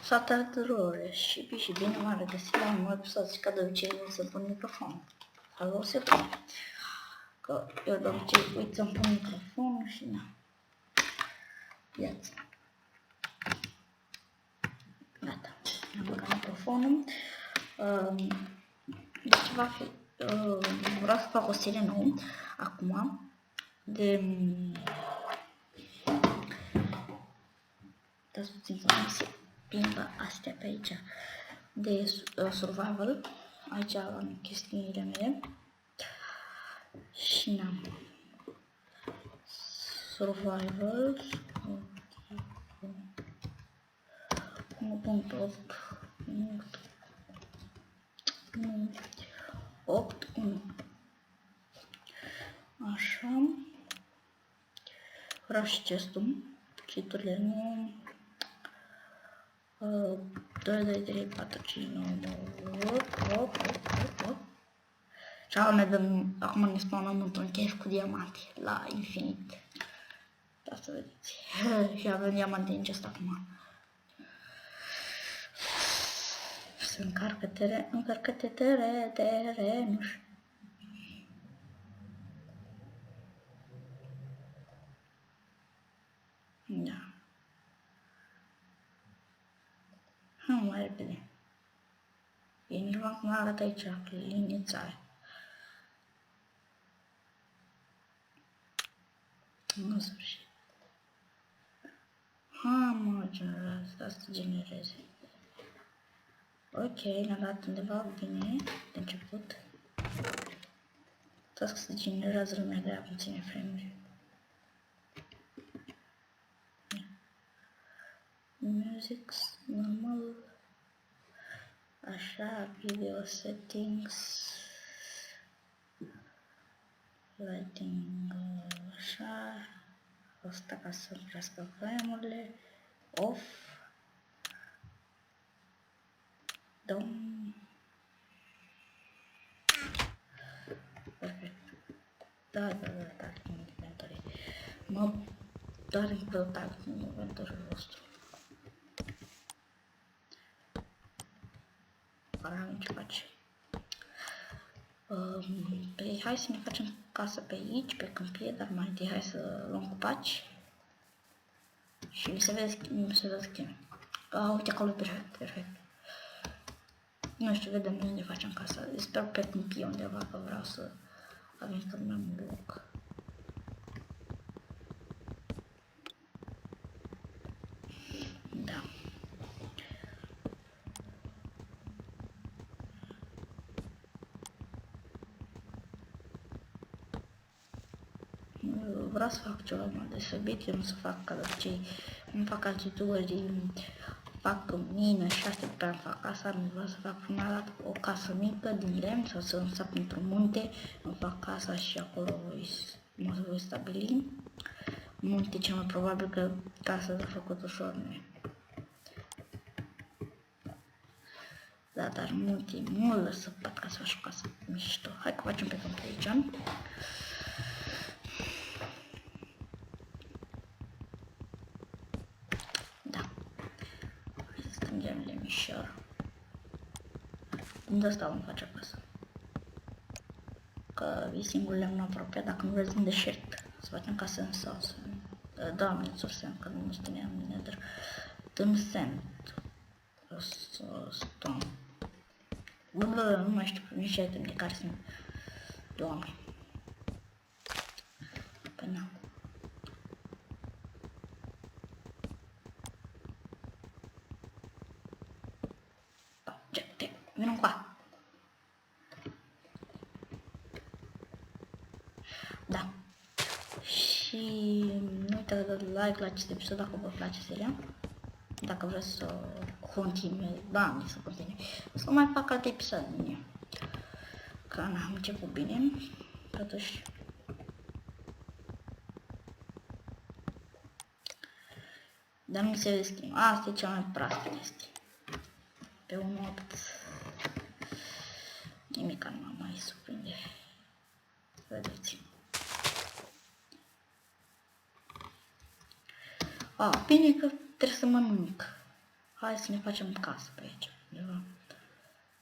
Salutare și bine m-am regăsit la un nou episod și ca de obicei o să pun microfonul. Sau o să pun. Că eu de obicei uit să-mi pun microfonul și na. Iați. Gata. Am băgat microfonul. Deci va fi... vreau să fac o serie nouă acum de... Dați puțin să nu se plimbă astea pe aici. De survival. Aici am chestiile mele. Și n-am. Survival 1.8 așa. Vreau și chestul. Citurile nu. 2, 2, 3, 4, 5, 9, 8. Și acum ne spawnăm într-un chef cu diamante la infinit. Da, să vedeți. Și avem diamante în chest acum. Se încarcă-te terenul. Da. Mai repede. E nici măcar cum arată aici, linița aia. În sfârșit. Mă, generează, asta genereze. Ok, ne-a dat undeva bine de început. Asta se generează lumea grea puține frame-uri. Music, normal. Așa, video settings. Lighting, așa. Asta ca să crească frame-urile. Off. Down. Perfect. Da, în inventory. Doar în tag în inventoriul vostru. Am ce face. Păi hai să ne facem casă pe aici, pe câmpie, dar mai întâi hai să luăm copaci. Și mi se vede scheme. Uite acolo, perfect. Nu știu, vedem unde facem casa. Sper pe câmpie undeva, că vreau să avem cât mai mult loc. Da. Vreau să fac ceva mai deosebit, eu nu să fac ca de obicei, nu fac alți youtuberi, fac mine și astea pe care fac casa, nu vreau să fac prima dată o casă mică din lemn sau să îmi sap într-un munte, îmi fac casa și acolo mă voi stabili. Munte cel mai probabil că casa s-a făcut ușor, nu. Da, dar munte mult lăsăpat ca să faci casa mișto. Hai că facem pe câmpie aici. Mișor. Unde asta vom face acasă? Că e singurul lemn apropiat, dacă nu vreți în deșert. Să facem casă în sus. Doamne, sursen, că nu spuneam în nether. Tâmsent. Stone. Nu mai știu nici item de care sunt. Doamne. Păi na. Vino qua. Da. Și nu uitați de like la acest episod dacă vă place seria. Dacă vreți să continue, da, să continue. O să mai fac alte episoade din ea. Că am început bine. Totuși. Dar nu se deschimă. Asta e cea mai proastă chestie. Pe 1.8 nimic nu mă mai surprinde. Vedeți. Bine că trebuie să mănânc. Hai să ne facem casă pe aici. Undeva.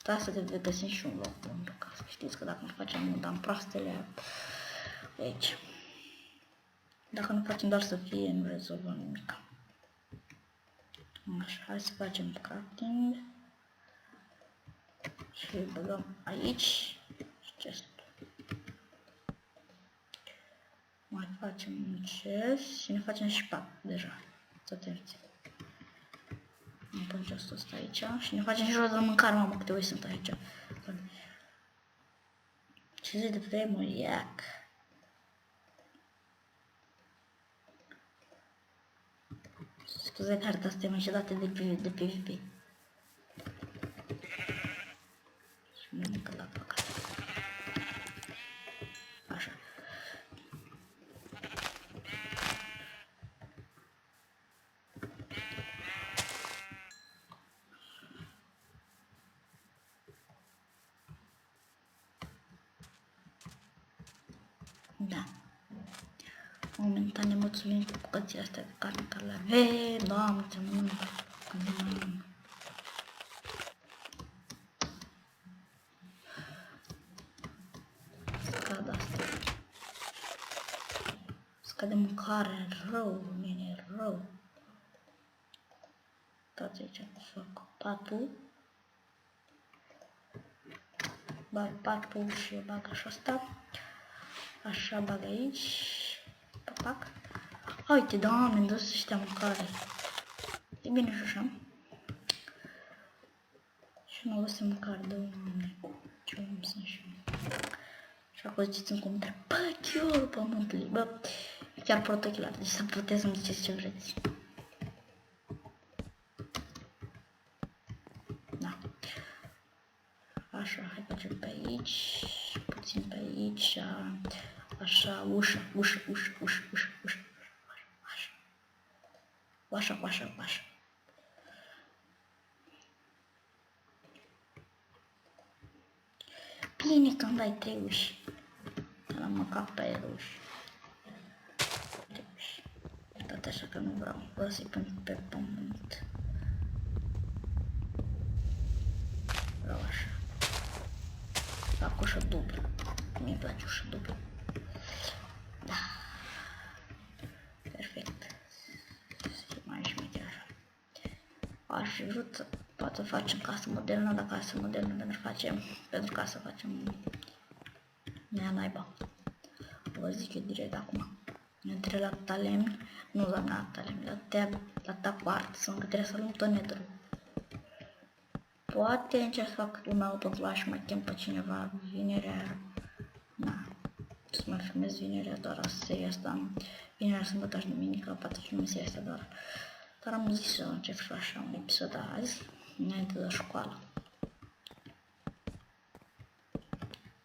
Da, să găsim și un loc pentru casă. Știți că dacă nu facem, nu dăm proastele aici. Dacă nu facem doar să fie, nu rezolvăm nimic. Așa, hai să facem crafting. Și băgăm aici. Chest. Mai facem un chest și ne facem și pat deja. Să atenție. Îmi pun chestul ăsta aici și ne facem și rost de mâncare, mamă, câte oi sunt aici. 50 de vremuri, iac. Scuze că harta asta e manședată de PvP. Și nu încă la păcat. Așa. Da. Momentan ne mulțumim cu bucățile astea de carne care le avem. Doamne, ce mănânc. Scad asta. Scade mâncare rău, mine rău. Uitați aici cum fac patul. Bag patul și bag așa asta. Așa bag aici. Pac. Uite, doamne, îmi dă să știa mâncare. E bine și așa. Și nu găsim mâncare, doamne. Ce om sunt și eu. Și acolo ziceți-mi cum trebuie. Bă, chiorul pământului, bă. Chiar protochilar, deci să puteți să-mi ziceți ce vreți. Da. Așa, hai facem pe aici. Puțin pe aici. Așa, ușa. Așa. Bine când ai 3 uși. Am măcat pe aia uși. 3 uși. Tot așa că nu vreau să-i pun pe pământ. Vreau așa. Fac ușă dublă. Mi-e place ușă dublă. Da. Perfect. Să mai șmecher așa. Aș fi vrut să poate facem casă modernă, dar casă modernă pentru ca să facem nea naiba. Vă zic eu direct acum. Între la talem, nu la talem, la tapart, sau că trebuie să luăm tot netru. Poate încerc să fac un autoflash și mai chem pe cineva vinerea. Na, să mă filmez vinerea doar asta, seria asta. Vinerea, sâmbătă și duminică, poate filmez seria asta doar. Dar am zis să încep și așa un episod azi, înainte de școală.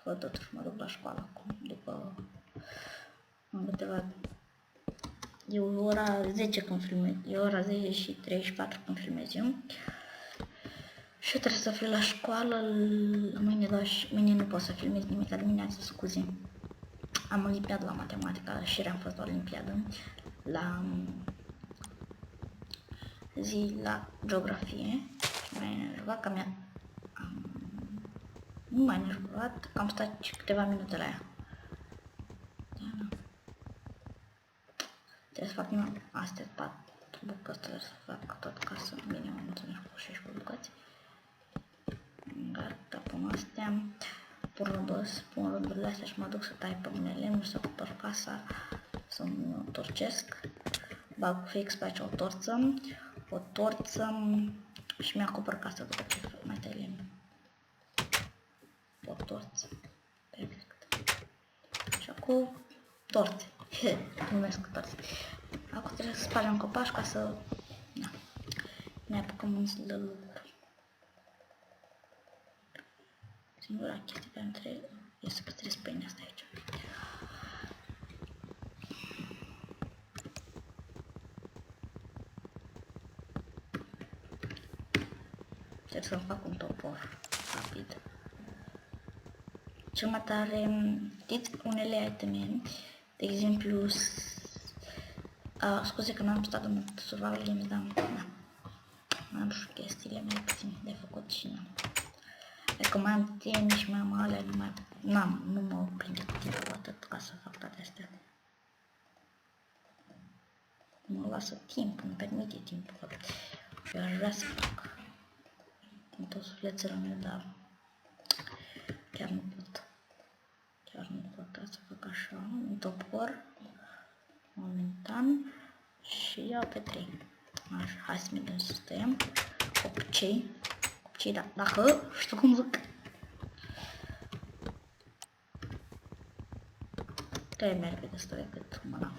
Că totuși mă duc la școală acum, după în câteva... E ora 10 când filmez, e ora 10 și 34 când filmez eu. Și eu trebuie să fiu la școală, mâine nu pot să filmez nimic de dimineață, scuze. Am olimpiadă la matematică și am fost la olimpiadă, la geografie și mai enervat că nu m-a enervat, că am stat câteva minute la ea. Da. Trebuie să fac numai astea 4 bucăți, trebuie să fac tot ca să bine am mulțumesc cu 16 bucăți. Gata, pun astea, pun rândurile astea și mă duc să tai pe mine lemnul, să cumpăr casa, să-mi întorcesc. Bag fix pe aici o torță și mi-acopăr casa după ce mai tai lemnul. O torță. Perfect. Și acum torțe. Numesc torțe. Acum trebuie să spargem copaci ca să ne apucăm un zi de lucru. Singura chestie care îmi trebuie este să păstrez pâinea asta aici. Trebuie să-mi fac un topor rapid. Cel mai tare, știți, unele iteme, de exemplu, scuze că n-am stat de mult survival games, dar am și chestiile mai puțin de făcut și n-am. Dacă mai am teme și mai am alea, nu mă prinde timpul atât ca să fac toate astea. Nu mă lasă timp, nu permite timpul. Eu aș vrea să fac în tot sufletul meu, dar chiar nu pot. Chiar nu pot să fac așa, un topor, momentan, și iau pe 3. Așa, hai să mergem în sistem, obicei, da, dacă știu cum zic. Trebuie merge destul de cât mâna.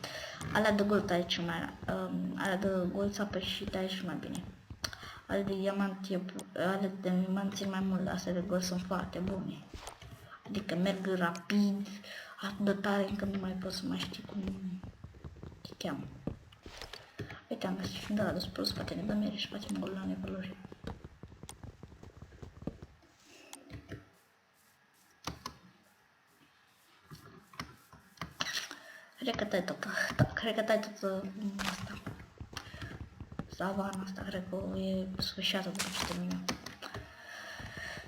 Alea de gold aici mai, alea de gold s-a și aici mai bine. Alea de diamant, alea de diamant țin mai mult, astea de gold sunt foarte bune. Adică merg rapid, atât de tare încă nu mai pot să mai știi cum te cheamă. Uite, am găsit și de la de spus, poate ne dă mere și facem gol la nevalori. Cred că tai tot asta. Savana asta, cred că e sfârșiată după ce termină.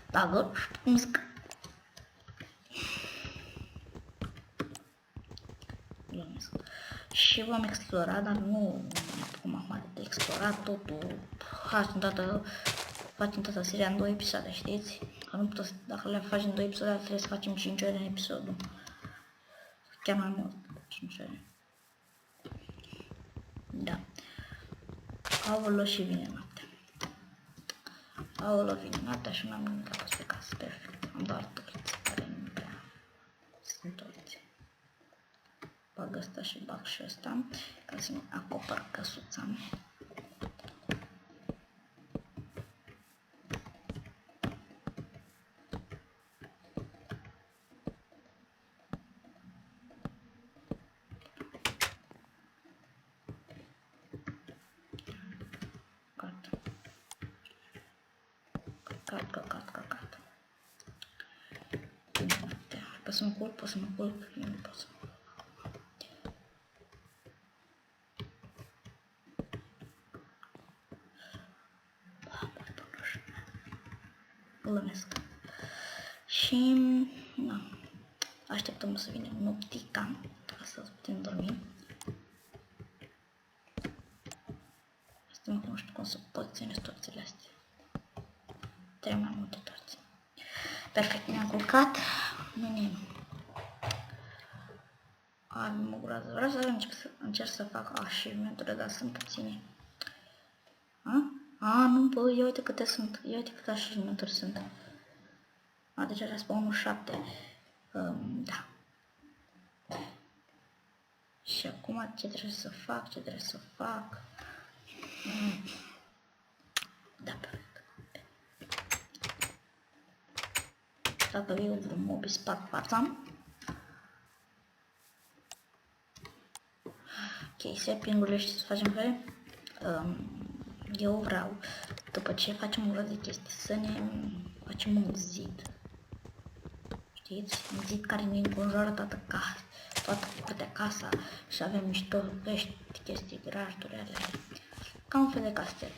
Dacă știu cum zic. Și vom explora, dar nu cum am de explorat totul. Facem toată seria în 2 episoade, știți? Că nu putem, dacă le facem în 2 episoade, trebuie să facem 5 ore în episodul. Chiar mai mult, 5 ore. Da. Aolo și vine noaptea. Aolo vine noaptea și n-am nimic apus pe casă, perfect. Am doar torți, care nu prea sunt torți. Bag ăsta și bag și ăsta, ca să-mi acopăr căsuța. Căcat. Pot să mă culc, eu nu pot să mă culc. Glumesc. Și, na, așteptăm să vină noptica, ca să putem dormi. Asta nu știu cum să poziționez torțile astea. Trebuie mai multe torțe. Perfect, ne-am culcat. Mâine am o groază. Vreau să încerc să fac achievement-urile, dar sunt puține. Nu, bă, ia uite câte sunt. Ia uite câte achievement-uri sunt. Deci era spawn 7. Da. Și acum ce trebuie să fac? Da, perfect. Dacă eu vreun mob îi sparg fața. Ok, setting-urile știți să facem care? Eu vreau, după ce facem o grămadă de chestii, să ne facem un zid. Știți? Un zid care ne înconjoară toată casa și avem niște vești, chestii, grajduri alea. Ca un fel de castel.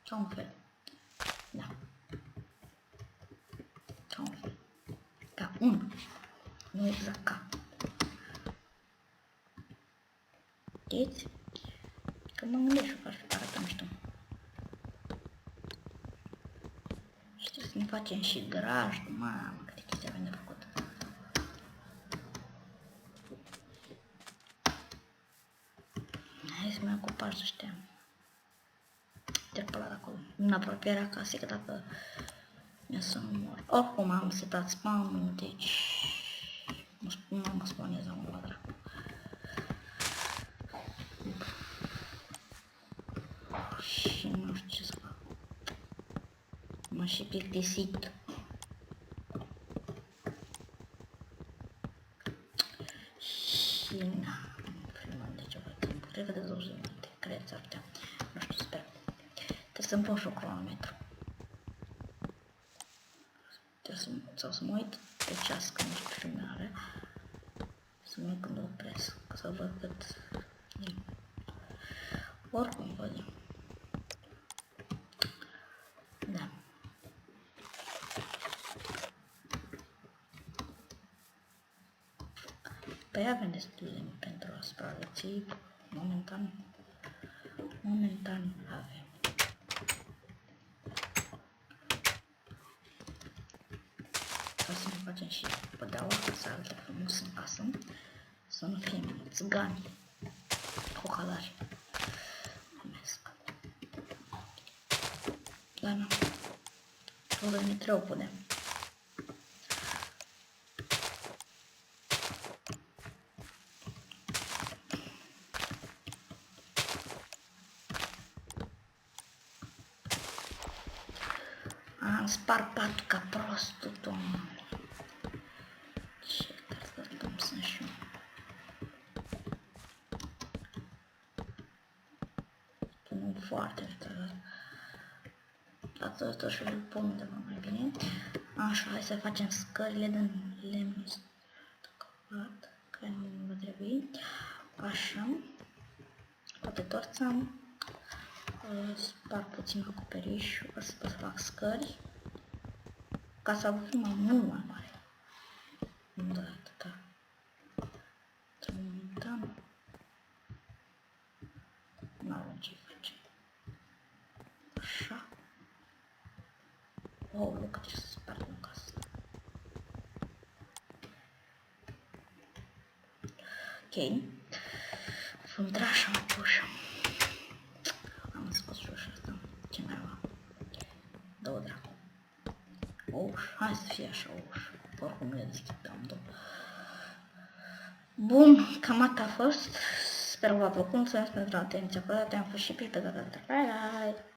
Ca un fel. Da. Ca un fel. Ca un. Nu exact ca. Știți? Că mă gândesc și fac și arată mișto. Și trebuie să ne facem și grajd, mamă, câte chestii avem de făcut. Hai să mă ocupar să știam. Trec pe ăla de acolo, în apropierea casei, că dacă mi-o să nu mor. Oricum am setat spawn-ul, deci nu mă spawnez acum la dracu. Și nu știu ce să fac. M-a și plictisit. Și na, filmăm de ceva timp. Cred că de 20 de minute, cred s-ar putea. Nu știu, sper. Trebuie să-mi pun și un cronometru. Trebuie să mă uit pe ceas când ești filmare. Să mă uit când o opresc, ca să văd cât. Oricum văd. Păi avem destul de mult pentru a supraviețui. Momentan avem. Ca să ne facem și pădeaua, să arate frumos în casă. Să nu fim țigani, cocalari. Mulțumesc. Dar nu. O Dumitreu punem. Am spart patul ca prostul, domnule. Ce cărtătăm sunt și eu. Nu foarte tare. Dar și îl pun undeva mai bine. Așa, hai să facem scările din lemn stocat, care nu va trebui. Așa. Poate torța. Spar puțin acoperișul, o să pot să fac scări. Ca să avem mult mai mare. Nu doar atâta. Momentan. Nu avem ce face. Așa. Oh, loc, trebuie să sparg în casă. Ok. Vom intra așa mai pe ușă. Am scos și ușa asta. Ce mai avea? Două dracu. O ușă. Hai să fie așa o ușă. Oricum le deschidam două. Bun, cam atât a fost. Sper că v-a plăcut. Mulțumesc pentru atenția acordată. Am fost și pe data. Bye bye!